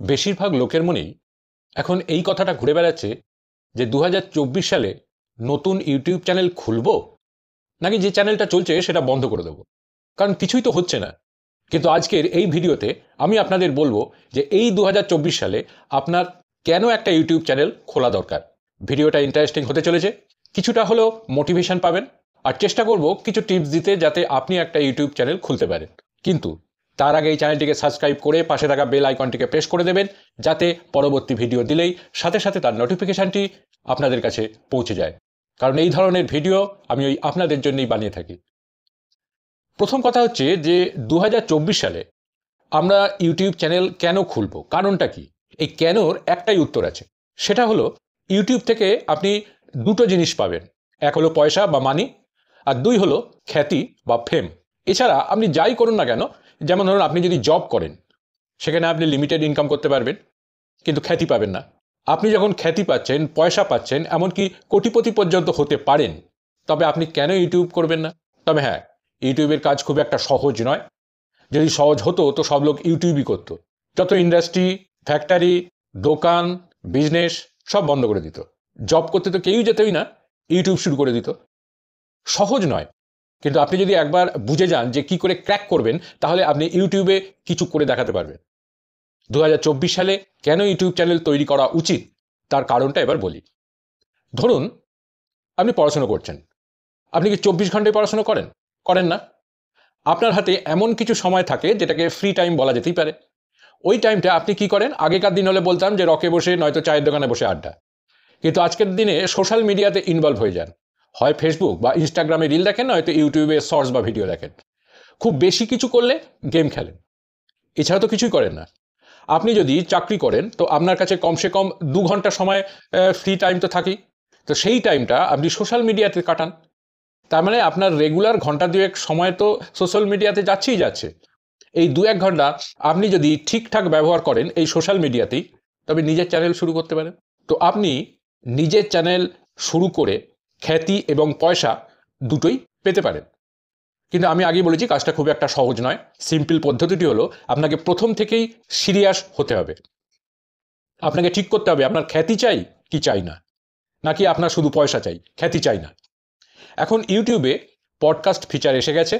বেশিরভাগ লোকের মনেই এখন এই কথাটা ঘুরে বেড়াচ্ছে যে 2024 সালে নতুন ইউটিউব চ্যানেল খুলবো নাকি যে চ্যানেলটা চলছে সেটা বন্ধ করে দেবো, কারণ কিছুই তো হচ্ছে না। কিন্তু আজকের এই ভিডিওতে আমি আপনাদের বলবো যে এই 2024 সালে আপনার কেন একটা ইউটিউব চ্যানেল খোলা দরকার। ভিডিওটা ইন্টারেস্টিং হতে চলেছে, কিছুটা হলেও মোটিভেশন পাবেন, আর চেষ্টা করব কিছু টিপস দিতে যাতে আপনি একটা ইউটিউব চ্যানেল খুলতে পারেন। কিন্তু তার আগে এই চ্যানেলটিকে সাবস্ক্রাইব করে পাশে থাকা বেল আইকনটিকে প্রেস করে দেবেন, যাতে পরবর্তী ভিডিও দিলেই সাথে সাথে তার নোটিফিকেশনটি আপনাদের কাছে পৌঁছে যায়, কারণ এই ধরনের ভিডিও আমি ওই আপনাদের জন্যই বানিয়ে থাকি। প্রথম কথা হচ্ছে যে 2024 সালে আমরা ইউটিউব চ্যানেল কেন খুলব, কারণটা কি? এই কেনর একটাই উত্তর আছে, সেটা হলো ইউটিউব থেকে আপনি দুটো জিনিস পাবেন। এক হলো পয়সা বা মানি, আর দুই হলো খ্যাতি বা ফেম। এছাড়া আপনি যাই করুন না কেন, যেমন ধরুন আপনি যদি জব করেন সেখানে আপনি লিমিটেড ইনকাম করতে পারবেন কিন্তু খ্যাতি পাবেন না। আপনি যখন খ্যাতি পাচ্ছেন, পয়সা পাচ্ছেন, এমনকি কোটিপতি পর্যন্ত হতে পারেন, তবে আপনি কেন ইউটিউব করবেন না? তবে হ্যাঁ, ইউটিউবের কাজ খুব একটা সহজ নয়। যদি সহজ হতো তো সব লোক ইউটিউবই করতো। যত ইন্ডাস্ট্রি, ফ্যাক্টরি, দোকান, বিজনেস সব বন্ধ করে দিত। জব করতে তো কেউই যেতই না, ইউটিউব শুরু করে দিত। সহজ নয়, কিন্তু আপনি যদি একবার বুঝে যান যে কি করে ক্র্যাক করবেন, তাহলে আপনি ইউটিউবে কিছু করে দেখাতে পারবেন। 2024 সালে কেন ইউটিউব চ্যানেল তৈরি করা উচিত তার কারণটা এবার বলি। ধরুন আপনি পড়াশোনা করছেন, আপনি কি 24 ঘন্টায় পড়াশোনা করেন? করেন না। আপনার হাতে এমন কিছু সময় থাকে যেটাকে ফ্রি টাইম বলা যেতেই পারে। ওই টাইমটা আপনি কি করেন? আগেকার দিন হলে বলতাম যে রকে বসে নয়তো চায়ের দোকানে বসে আড্ডা। কিন্তু আজকের দিনে সোশ্যাল মিডিয়াতে ইনভলভ হয়ে যান। হয় ফেসবুক বা ইনস্টাগ্রামে রিল দেখেন, নয়তো ইউটিউবে শর্টস বা ভিডিও দেখেন। খুব বেশি কিছু করলে গেম খেলেন, এছাড়া তো কিছুই করেন না। আপনি যদি চাকরি করেন তো আপনার কাছে কমসে কম 2 ঘন্টা সময় ফ্রি টাইম তো থাকেই। তো সেই টাইমটা আপনি সোশ্যাল মিডিয়াতে কাটান। তার মানে আপনার রেগুলার ঘন্টা দুয়েক সময় তো সোশ্যাল মিডিয়াতে যাচ্ছেই যাচ্ছে। এই 2-1 ঘন্টা আপনি যদি ঠিকঠাক ব্যবহার করেন এই সোশ্যাল মিডিয়াতেই, তবে নিজের চ্যানেল শুরু করতে পারেন। তো আপনি নিজের চ্যানেল শুরু করে খ্যাতি এবং পয়সা দুটোই পেতে পারেন। কিন্তু আমি আগেই বলেছি কাজটা খুব একটা সহজ নয়। সিম্পল পদ্ধতিটি হলো আপনাকে প্রথম থেকেই সিরিয়াস হতে হবে। আপনাকে ঠিক করতে হবে আপনার খ্যাতি চাই কি চাই না, নাকি আপনার শুধু পয়সা চাই, খ্যাতি চাই না। এখন ইউটিউবে পডকাস্ট ফিচার এসে গেছে।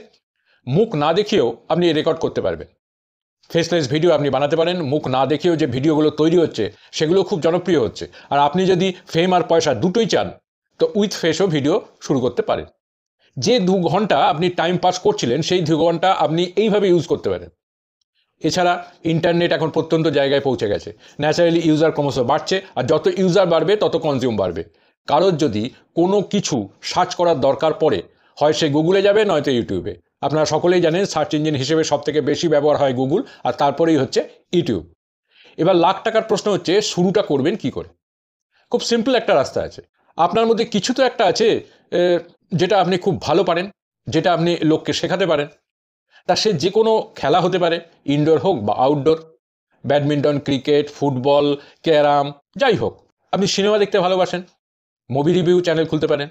মুখ না দেখিয়েও আপনি রেকর্ড করতে পারবেন। ফেসলেস ভিডিও আপনি বানাতে পারেন। মুখ না দেখেও যে ভিডিওগুলো তৈরি হচ্ছে সেগুলো খুব জনপ্রিয় হচ্ছে। আর আপনি যদি ফেম আর পয়সা দুটোই চান তো উইথ ফেসও ভিডিও শুরু করতে পারেন। যে 2 ঘন্টা আপনি টাইম পাস করছিলেন সেই 2 ঘন্টা আপনি এইভাবে ইউজ করতে পারেন। এছাড়া ইন্টারনেট এখন প্রত্যন্ত জায়গায় পৌঁছে গেছে। ন্যাচারালি ইউজার ক্রমশ বাড়ছে, আর যত ইউজার বাড়বে তত কনজিউম বাড়বে। কারোর যদি কোনো কিছু সার্চ করার দরকার পড়ে, হয় সে গুগলে যাবে নয়তো ইউটিউবে। আপনারা সকলেই জানেন সার্চ ইঞ্জিন হিসেবে সবথেকে বেশি ব্যবহার হয় গুগল, আর তারপরেই হচ্ছে ইউটিউব। এবার লাখ টাকার প্রশ্ন হচ্ছে শুরুটা করবেন কি করে? খুব সিম্পল একটা রাস্তা আছে। আপনার মধ্যে কিছু তো একটা আছে যেটা আপনি খুব ভালো পারেন, যেটা আপনি লোককে শেখাতে পারেন। তা সে যে কোনো খেলা হতে পারে, ইনডোর হোক বা outdoor. Badminton, cricket, football, carrom, যাই হোক। আপনি সিনেমা দেখতে ভালোবাসেন, মুভি রিভিউ চ্যানেল খুলতে পারেন।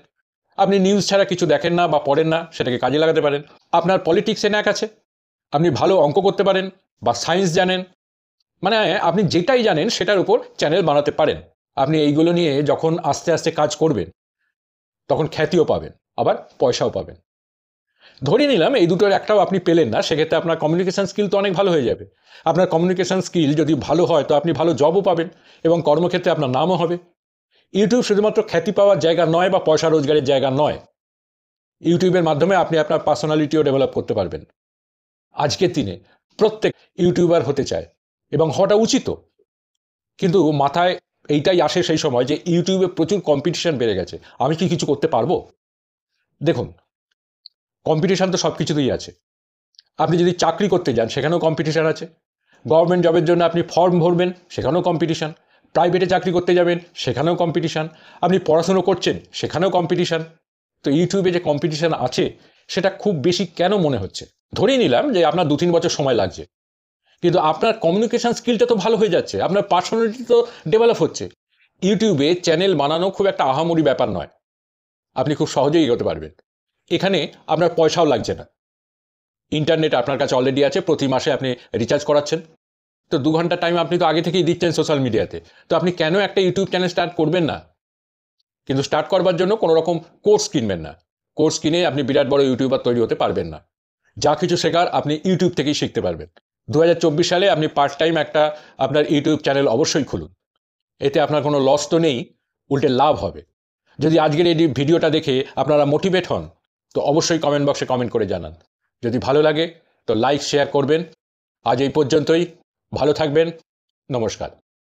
আপনি নিউজ ছাড়া কিছু দেখেন না বা পড়েন না, সেটাকে কাজে লাগাতে পারেন। আপনার পলিটিক্সে ন্যাক আছে, আপনি ভালো অঙ্ক করতে পারেন বা সায়েন্স জানেন, মানে আপনি যেটাই জানেন সেটার উপর চ্যানেল বানাতে পারেন। আপনি এইগুলো নিয়ে যখন আস্তে আস্তে কাজ করবেন তখন খ্যাতিও পাবেন, আবার পয়সাও পাবেন। ধরে নিলাম এই দুটোর একটাও আপনি পেলেন না, সেক্ষেত্রে আপনার কমিউনিকেশন স্কিল তো অনেক ভালো হয়ে যাবে। আপনার কমিউনিকেশন স্কিল যদি ভালো হয় তো আপনি ভালো জবও পাবেন এবং কর্মক্ষেত্রে আপনার নামও হবে। ইউটিউব শুধুমাত্র খ্যাতি পাওয়ার জায়গা নয় বা পয়সা রোজগারের জায়গা নয়। ইউটিউবের মাধ্যমে আপনি আপনার পার্সোনালিটিও ডেভেলপ করতে পারবেন। আজকের দিনে প্রত্যেক ইউটিউবার হতে চায় এবং হওয়াটা উচিতও, কিন্তু মাথায় এইটাই আসে সেই সময় যে ইউটিউবে প্রচুর কম্পিটিশন বেড়ে গেছে, আমি কি কিছু করতে পারবো? দেখুন, কম্পিটিশন তো সব কিছুতেই আছে। আপনি যদি চাকরি করতে যান সেখানেও কম্পিটিশান আছে। গভর্নমেন্ট জবের জন্য আপনি ফর্ম ভরবেন, সেখানেও কম্পিটিশান। প্রাইভেটে চাকরি করতে যাবেন, সেখানেও কম্পিটিশান। আপনি পড়াশুনো করছেন, সেখানেও কম্পিটিশান। তো ইউটিউবে যে কম্পিটিশান আছে সেটা খুব বেশি কেন মনে হচ্ছে? ধরেই নিলাম যে আপনার 2-3 বছর সময় লাগছে, কিন্তু আপনার কমিউনিকেশান স্কিলটা তো ভালো হয়ে যাচ্ছে, আপনার পার্সোনালিটি তো ডেভেলপ হচ্ছে। ইউটিউবে চ্যানেল বানানো খুব একটা আহামরি ব্যাপার নয়, আপনি খুব সহজেই এগোতে পারবেন। এখানে আপনার পয়সাও লাগছে না। ইন্টারনেট আপনার কাছে অলরেডি আছে, প্রতি মাসে আপনি রিচার্জ করাচ্ছেন। তো 2 ঘন্টা টাইম আপনি তো আগে থেকেই দিচ্ছেন সোশ্যাল মিডিয়াতে, তো আপনি কেন একটা ইউটিউব চ্যানেল স্টার্ট করবেন না? কিন্তু স্টার্ট করবার জন্য কোনো রকম কোর্স কিনবেন না। কোর্স কিনে আপনি বিরাট বড় ইউটিউবার তৈরি হতে পারবেন না। যা কিছু শেখার আপনি ইউটিউব থেকেই শিখতে পারবেন। 2024 সালে আপনি পার্ট টাইম একটা আপনার ইউটিউব চ্যানেল অবশ্যই খুলুন। এতে আপনার কোনো লস তো নেই, উল্টে লাভ হবে। যদি আজকের এই ভিডিওটা দেখে আপনারা মোটিভেট হন, তো অবশ্যই কমেন্ট বক্সে কমেন্ট করে জানান। যদি ভালো লাগে তো লাইক শেয়ার করবেন। আজ এই পর্যন্তই। ভালো থাকবেন। নমস্কার।